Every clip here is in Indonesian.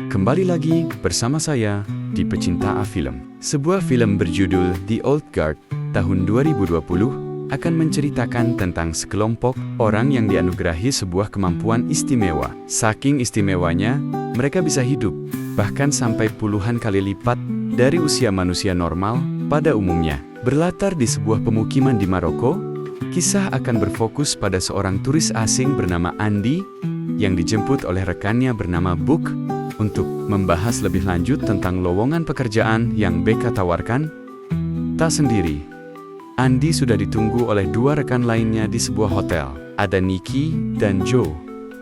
Kembali lagi bersama saya di Pecinta Film. Sebuah film berjudul The Old Guard tahun 2020 akan menceritakan tentang sekelompok orang yang dianugerahi sebuah kemampuan istimewa. Saking istimewanya, mereka bisa hidup bahkan sampai puluhan kali lipat dari usia manusia normal pada umumnya. Berlatar di sebuah pemukiman di Maroko, kisah akan berfokus pada seorang turis asing bernama Andy yang dijemput oleh rekannya bernama Book untuk membahas lebih lanjut tentang lowongan pekerjaan yang BK tawarkan. Tak sendiri, Andy sudah ditunggu oleh dua rekan lainnya di sebuah hotel. Ada Nikki dan Joe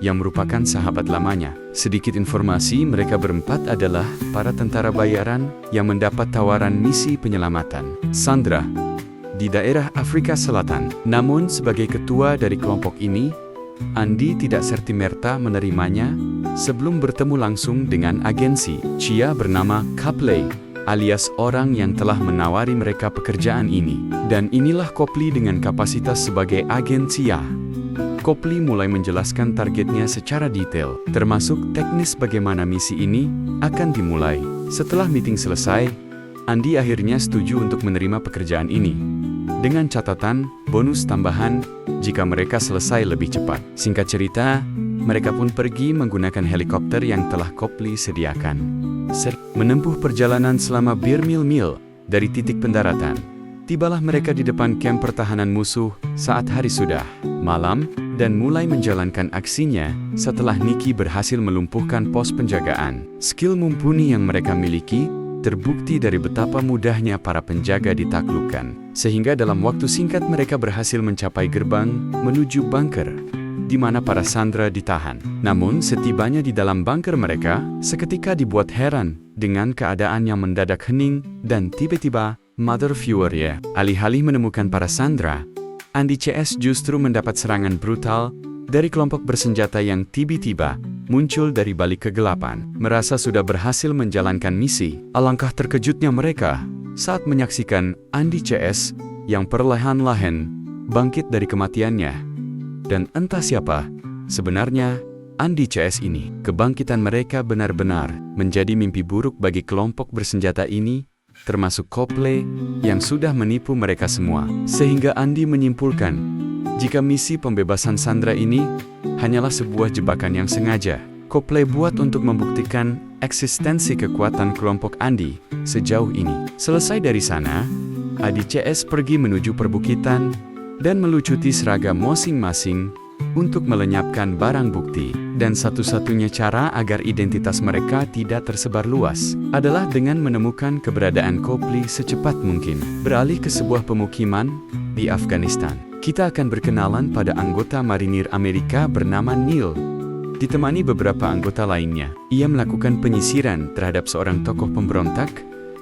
yang merupakan sahabat lamanya. Sedikit informasi, mereka berempat adalah para tentara bayaran yang mendapat tawaran misi penyelamatan Sandra di daerah Afrika Selatan. Namun sebagai ketua dari kelompok ini, Andy tidak serta-merta menerimanya sebelum bertemu langsung dengan agensi Chia bernama Copley, alias orang yang telah menawari mereka pekerjaan ini. Dan inilah Copley dengan kapasitas sebagai agen Chia. Copley mulai menjelaskan targetnya secara detail, termasuk teknis bagaimana misi ini akan dimulai. Setelah meeting selesai, Andy akhirnya setuju untuk menerima pekerjaan ini, dengan catatan bonus tambahan jika mereka selesai lebih cepat. Singkat cerita, mereka pun pergi menggunakan helikopter yang telah Copley sediakan. Menempuh perjalanan selama bermil-mil dari titik pendaratan, tibalah mereka di depan kamp pertahanan musuh saat hari sudah malam dan mulai menjalankan aksinya setelah Nikki berhasil melumpuhkan pos penjagaan. Skill mumpuni yang mereka miliki terbukti dari betapa mudahnya para penjaga ditaklukkan, sehingga dalam waktu singkat mereka berhasil mencapai gerbang menuju bunker di mana para Sandra ditahan. Namun setibanya di dalam bunker mereka, seketika dibuat heran dengan keadaan yang mendadak hening dan tiba-tiba Mother Fury. Alih-alih menemukan para Sandra, Andy CS justru mendapat serangan brutal dari kelompok bersenjata yang tiba-tiba muncul dari balik kegelapan. Merasa sudah berhasil menjalankan misi, alangkah terkejutnya mereka saat menyaksikan Andy CS yang perlahan-lahan bangkit dari kematiannya. Dan entah siapa sebenarnya Andy CS ini. Kebangkitan mereka benar-benar menjadi mimpi buruk bagi kelompok bersenjata ini, termasuk Copley yang sudah menipu mereka semua. Sehingga Andy menyimpulkan jika misi pembebasan Sandra ini hanyalah sebuah jebakan yang sengaja Copley buat untuk membuktikan eksistensi kekuatan kelompok Andy sejauh ini. Selesai dari sana, Andy CS pergi menuju perbukitan dan melucuti seragam masing-masing untuk melenyapkan barang bukti. Dan satu-satunya cara agar identitas mereka tidak tersebar luas adalah dengan menemukan keberadaan Copley secepat mungkin. Beralih ke sebuah pemukiman di Afghanistan, kita akan berkenalan pada anggota marinir Amerika bernama Neil. Ditemani beberapa anggota lainnya, ia melakukan penyisiran terhadap seorang tokoh pemberontak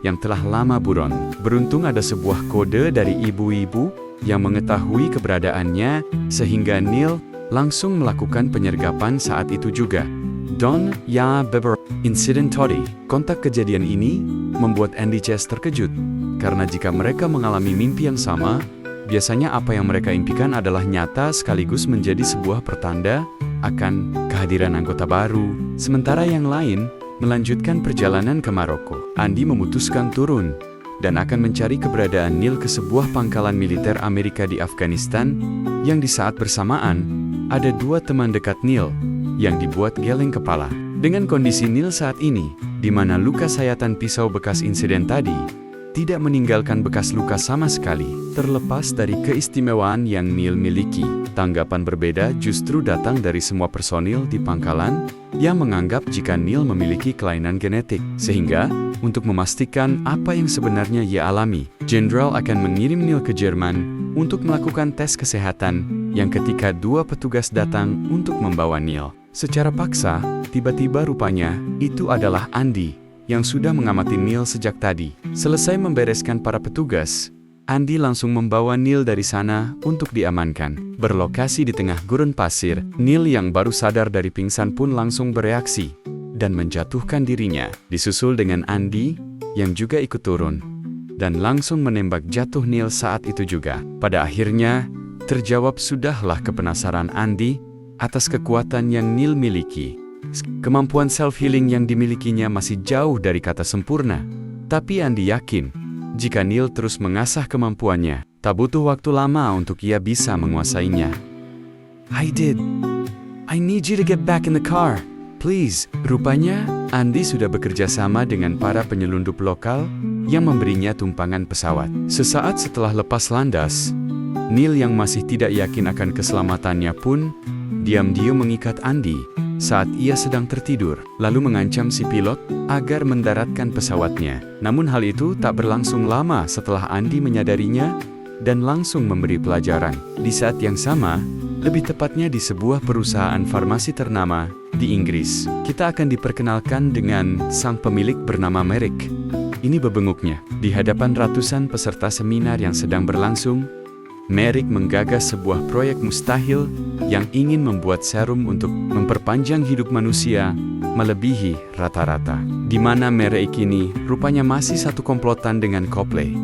yang telah lama buron. Beruntung ada sebuah kode dari ibu-ibu yang mengetahui keberadaannya, sehingga Neil langsung melakukan penyergapan saat itu juga. Don Ya Beber Incident Toddy. Kontak kejadian ini membuat Andy CS terkejut, karena jika mereka mengalami mimpi yang sama, biasanya apa yang mereka impikan adalah nyata sekaligus menjadi sebuah pertanda akan kehadiran anggota baru. Sementara yang lain melanjutkan perjalanan ke Maroko. Andy memutuskan turun dan akan mencari keberadaan Neil ke sebuah pangkalan militer Amerika di Afghanistan, yang di saat bersamaan ada dua teman dekat Neil yang dibuat geleng kepala. Dengan kondisi Neil saat ini, di mana luka sayatan pisau bekas insiden tadi tidak meninggalkan bekas luka sama sekali, terlepas dari keistimewaan yang Neil miliki, tanggapan berbeda justru datang dari semua personil di pangkalan yang menganggap jika Neil memiliki kelainan genetik. Sehingga, untuk memastikan apa yang sebenarnya ia alami, Jenderal akan mengirim Neil ke Jerman untuk melakukan tes kesehatan, yang ketika dua petugas datang untuk membawa Neil secara paksa, tiba-tiba rupanya itu adalah Andy yang sudah mengamati Neil sejak tadi. Selesai membereskan para petugas, Andy langsung membawa Neil dari sana untuk diamankan. Berlokasi di tengah gurun pasir, Neil yang baru sadar dari pingsan pun langsung bereaksi dan menjatuhkan dirinya, disusul dengan Andy yang juga ikut turun dan langsung menembak jatuh Neil saat itu juga. Pada akhirnya, terjawab sudahlah kepenasaran Andy atas kekuatan yang Neil miliki. Kemampuan self-healing yang dimilikinya masih jauh dari kata sempurna. Tapi Andy yakin, jika Neil terus mengasah kemampuannya, tak butuh waktu lama untuk ia bisa menguasainya. I did. I need you to get back in the car, please. Rupanya, Andy sudah bekerja sama dengan para penyelundup lokal yang memberinya tumpangan pesawat. Sesaat setelah lepas landas, Neil yang masih tidak yakin akan keselamatannya pun diam-diam mengikat Andy saat ia sedang tertidur, lalu mengancam si pilot agar mendaratkan pesawatnya. Namun hal itu tak berlangsung lama setelah Andy menyadarinya dan langsung memberi pelajaran. Di saat yang sama, lebih tepatnya di sebuah perusahaan farmasi ternama di Inggris, kita akan diperkenalkan dengan sang pemilik bernama Merrick. Ini bebenguknya. Di hadapan ratusan peserta seminar yang sedang berlangsung, Merrick menggagas sebuah proyek mustahil yang ingin membuat serum untuk memperpanjang hidup manusia melebihi rata-rata. Di mana Merrick ini rupanya masih satu komplotan dengan Copley.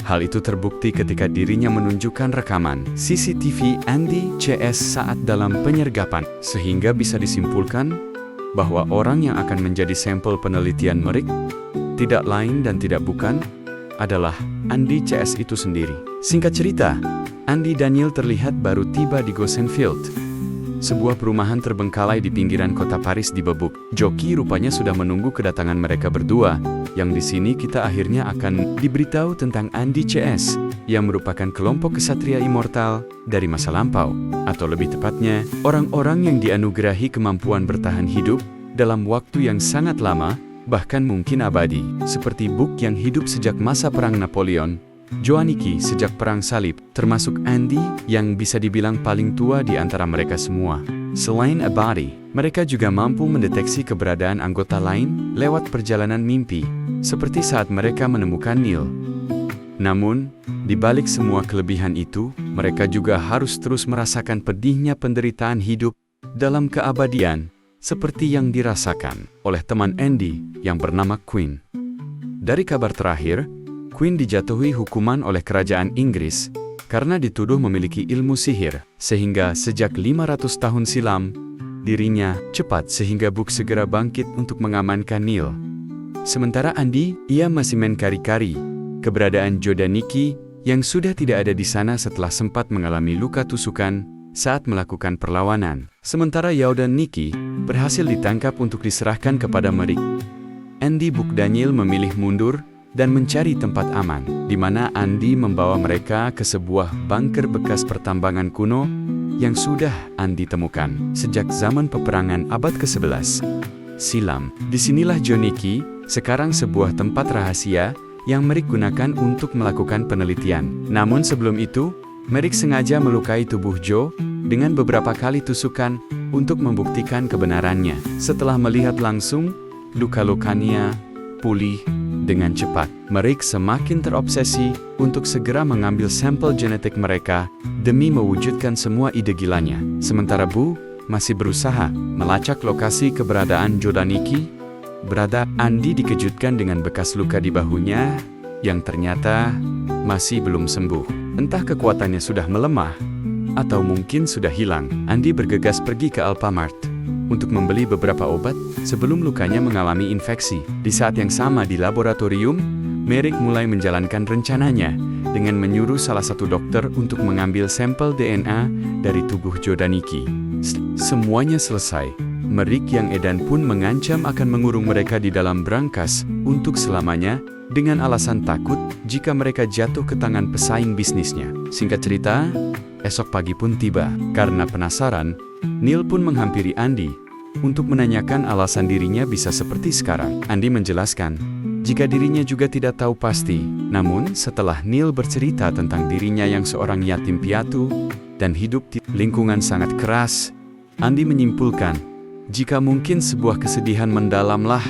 Hal itu terbukti ketika dirinya menunjukkan rekaman CCTV Andy CS saat dalam penyergapan, sehingga bisa disimpulkan bahwa orang yang akan menjadi sampel penelitian Merrick tidak lain dan tidak bukan adalah Andy CS itu sendiri. Singkat cerita, Andy dan Neil terlihat baru tiba di Gossenfield, sebuah perumahan terbengkalai di pinggiran kota Paris dibebuk. Joki rupanya sudah menunggu kedatangan mereka berdua, yang di sini kita akhirnya akan diberitahu tentang Andy CS, yang merupakan kelompok kesatria immortal dari masa lampau, atau lebih tepatnya, orang-orang yang dianugerahi kemampuan bertahan hidup dalam waktu yang sangat lama, bahkan mungkin abadi, seperti Book yang hidup sejak masa Perang Napoleon, Joanniki sejak Perang Salib, termasuk Andy yang bisa dibilang paling tua di antara mereka semua. Selain abadi, mereka juga mampu mendeteksi keberadaan anggota lain lewat perjalanan mimpi, seperti saat mereka menemukan Neil. Namun, di balik semua kelebihan itu, mereka juga harus terus merasakan pedihnya penderitaan hidup dalam keabadian, seperti yang dirasakan oleh teman Andy yang bernama Quinn. Dari kabar terakhir, Quinn dijatuhi hukuman oleh kerajaan Inggris karena dituduh memiliki ilmu sihir, sehingga sejak 500 tahun silam, dirinya cepat sehingga Book segera bangkit untuk mengamankan Neil. Sementara Andy, ia masih main kari-kari keberadaan Joanniki yang sudah tidak ada di sana setelah sempat mengalami luka tusukan saat melakukan perlawanan. Sementara Yao dan Nikki berhasil ditangkap untuk diserahkan kepada Merrick. Andy, Book dan Neil memilih mundur dan mencari tempat aman, di mana Andy membawa mereka ke sebuah bunker bekas pertambangan kuno yang sudah Andy temukan sejak zaman peperangan abad ke-11 silam. Disinilah Joanniki, sekarang sebuah tempat rahasia yang Merrick gunakan untuk melakukan penelitian. Namun sebelum itu, Merrick sengaja melukai tubuh Joe dengan beberapa kali tusukan untuk membuktikan kebenarannya. Setelah melihat langsung, luka-lukanya pulih dengan cepat. Merrick semakin terobsesi untuk segera mengambil sampel genetik mereka demi mewujudkan semua ide gilanya. Sementara Bu masih berusaha melacak lokasi keberadaan Joanniki. Berada, Andy dikejutkan dengan bekas luka di bahunya yang ternyata masih belum sembuh. Entah kekuatannya sudah melemah atau mungkin sudah hilang. Andy bergegas pergi ke Alfamart untuk membeli beberapa obat sebelum lukanya mengalami infeksi. Di saat yang sama di laboratorium, Merrick mulai menjalankan rencananya dengan menyuruh salah satu dokter untuk mengambil sampel DNA dari tubuh Joanniki. Semuanya selesai. Merrick yang edan pun mengancam akan mengurung mereka di dalam brankas untuk selamanya dengan alasan takut jika mereka jatuh ke tangan pesaing bisnisnya. Singkat cerita, esok pagi pun tiba. Karena penasaran, Neil pun menghampiri Andy untuk menanyakan alasan dirinya bisa seperti sekarang. Andy menjelaskan jika dirinya juga tidak tahu pasti. Namun setelah Neil bercerita tentang dirinya yang seorang yatim piatu dan hidup di lingkungan sangat keras, Andy menyimpulkan jika mungkin sebuah kesedihan mendalamlah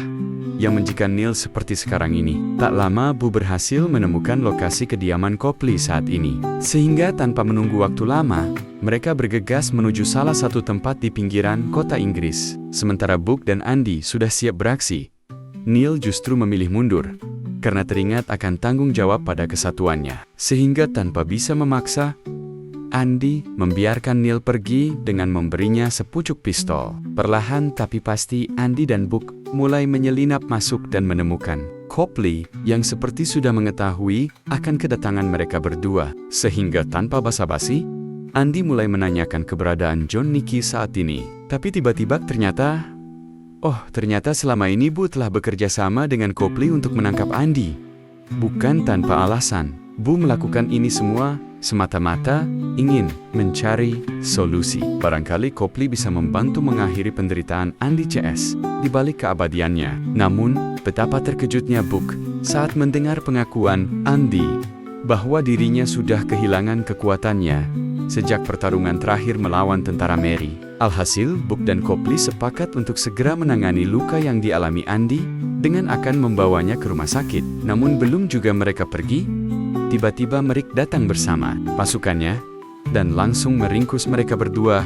yang menjadikan Neil seperti sekarang ini. Tak lama Bu berhasil menemukan lokasi kediaman Copley saat ini. Sehingga tanpa menunggu waktu lama, mereka bergegas menuju salah satu tempat di pinggiran kota Inggris. Sementara Book dan Andy sudah siap beraksi, Neil justru memilih mundur karena teringat akan tanggung jawab pada kesatuannya. Sehingga tanpa bisa memaksa, Andy membiarkan Neil pergi dengan memberinya sepucuk pistol. Perlahan tapi pasti Andy dan Book mulai menyelinap masuk dan menemukan Copley yang seperti sudah mengetahui akan kedatangan mereka berdua. Sehingga tanpa basa-basi, Andy mulai menanyakan keberadaan John Nicky saat ini. Tapi tiba-tiba ternyata selama ini Bu telah bekerja sama dengan Copley untuk menangkap Andy. Bukan tanpa alasan, Bu melakukan ini semua semata-mata ingin mencari solusi. Barangkali Copley bisa membantu mengakhiri penderitaan Andy CS di balik keabadiannya. Namun, betapa terkejutnya Book saat mendengar pengakuan Andy bahwa dirinya sudah kehilangan kekuatannya sejak pertarungan terakhir melawan tentara Mary. Alhasil, Book dan Copley sepakat untuk segera menangani luka yang dialami Andy dengan akan membawanya ke rumah sakit. Namun belum juga mereka pergi, tiba-tiba Merrick datang bersama pasukannya dan langsung meringkus mereka berdua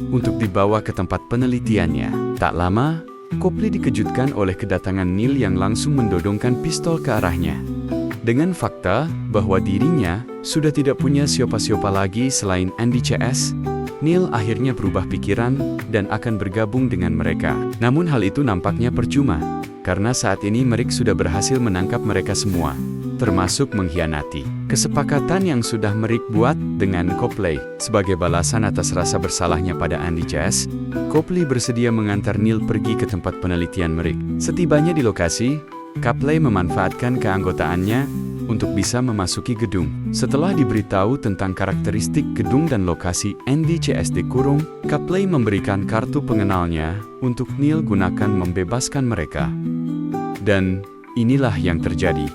untuk dibawa ke tempat penelitiannya. Tak lama, Copley dikejutkan oleh kedatangan Neil yang langsung mendodongkan pistol ke arahnya. Dengan fakta bahwa dirinya sudah tidak punya siapa-siapa lagi selain Andy CS, Neil akhirnya berubah pikiran dan akan bergabung dengan mereka. Namun hal itu nampaknya percuma, karena saat ini Merrick sudah berhasil menangkap mereka semua, termasuk mengkhianati kesepakatan yang sudah Merrick buat dengan Copley. Sebagai balasan atas rasa bersalahnya pada Andy CS, Copley bersedia mengantar Neil pergi ke tempat penelitian Merrick. Setibanya di lokasi, Copley memanfaatkan keanggotaannya untuk bisa memasuki gedung. Setelah diberitahu tentang karakteristik gedung dan lokasi Andy CS dikurung, Copley memberikan kartu pengenalnya untuk Neil gunakan membebaskan mereka. Dan inilah yang terjadi.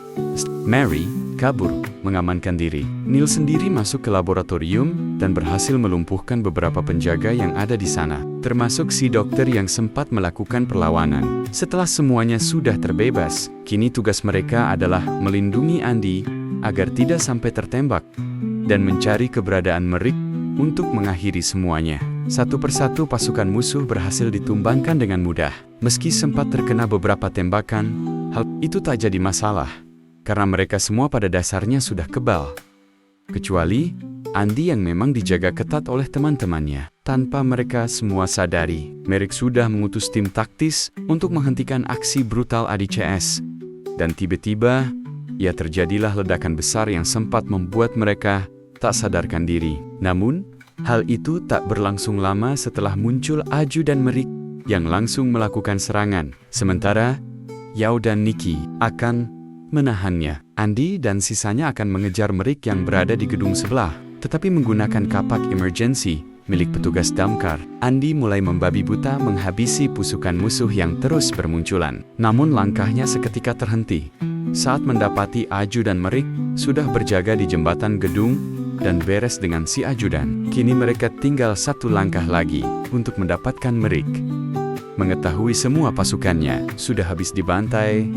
Mary kabur, mengamankan diri. Neil sendiri masuk ke laboratorium dan berhasil melumpuhkan beberapa penjaga yang ada di sana, termasuk si dokter yang sempat melakukan perlawanan. Setelah semuanya sudah terbebas, kini tugas mereka adalah melindungi Andy agar tidak sampai tertembak dan mencari keberadaan Merrick untuk mengakhiri semuanya. Satu persatu pasukan musuh berhasil ditumbangkan dengan mudah. Meski sempat terkena beberapa tembakan, hal itu tak jadi masalah, karena mereka semua pada dasarnya sudah kebal. Kecuali Andy yang memang dijaga ketat oleh teman-temannya. Tanpa mereka semua sadari, Merrick sudah mengutus tim taktis untuk menghentikan aksi brutal ADCS. Dan tiba-tiba, ya terjadilah ledakan besar yang sempat membuat mereka tak sadarkan diri. Namun, hal itu tak berlangsung lama setelah muncul Aju dan Merrick yang langsung melakukan serangan. Sementara, Yao dan Nicky akan menahannya. Andy dan sisanya akan mengejar Merrick yang berada di gedung sebelah, tetapi menggunakan kapak emergency milik petugas damkar. Andy mulai membabi buta menghabisi pusukan musuh yang terus bermunculan. Namun langkahnya seketika terhenti saat mendapati Aju dan Merrick sudah berjaga di jembatan gedung dan beres dengan si ajudan. Kini mereka tinggal satu langkah lagi untuk mendapatkan Merrick. Mengetahui semua pasukannya sudah habis dibantai,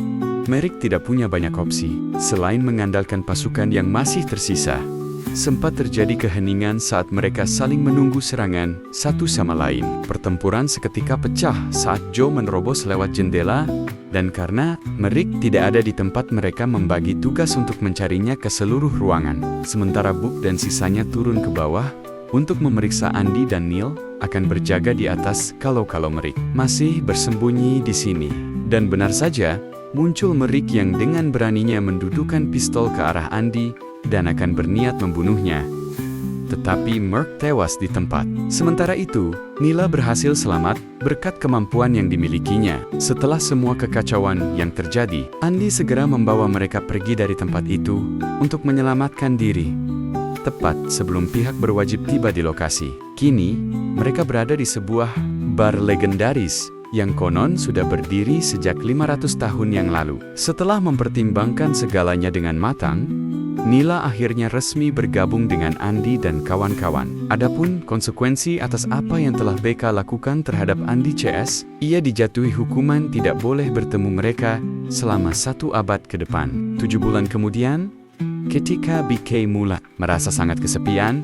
Merrick tidak punya banyak opsi selain mengandalkan pasukan yang masih tersisa. Sempat terjadi keheningan saat mereka saling menunggu serangan satu sama lain. Pertempuran seketika pecah saat Joe menerobos lewat jendela, dan karena Merrick tidak ada di tempat, mereka membagi tugas untuk mencarinya ke seluruh ruangan. Sementara Book dan sisanya turun ke bawah untuk memeriksa Andy dan Neil akan berjaga di atas kalau Merrick masih bersembunyi di sini. Dan benar saja, muncul Merrick yang dengan beraninya mendudukan pistol ke arah Andy dan akan berniat membunuhnya. Tetapi Merrick tewas di tempat. Sementara itu, Nila berhasil selamat berkat kemampuan yang dimilikinya. Setelah semua kekacauan yang terjadi, Andy segera membawa mereka pergi dari tempat itu untuk menyelamatkan diri. Tepat sebelum pihak berwajib tiba di lokasi. Kini, mereka berada di sebuah bar legendaris yang konon sudah berdiri sejak 500 tahun yang lalu. Setelah mempertimbangkan segalanya dengan matang, Nila akhirnya resmi bergabung dengan Andy dan kawan-kawan. Adapun konsekuensi atas apa yang telah BK lakukan terhadap Andy CS, ia dijatuhi hukuman tidak boleh bertemu mereka selama 1 abad ke depan. 7 bulan kemudian, ketika BK mulai merasa sangat kesepian,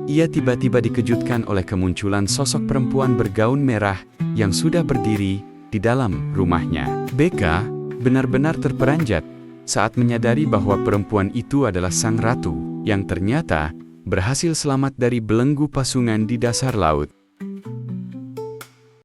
ia tiba-tiba dikejutkan oleh kemunculan sosok perempuan bergaun merah yang sudah berdiri di dalam rumahnya. BK benar-benar terperanjat saat menyadari bahwa perempuan itu adalah sang ratu, yang ternyata berhasil selamat dari belenggu pasungan di dasar laut.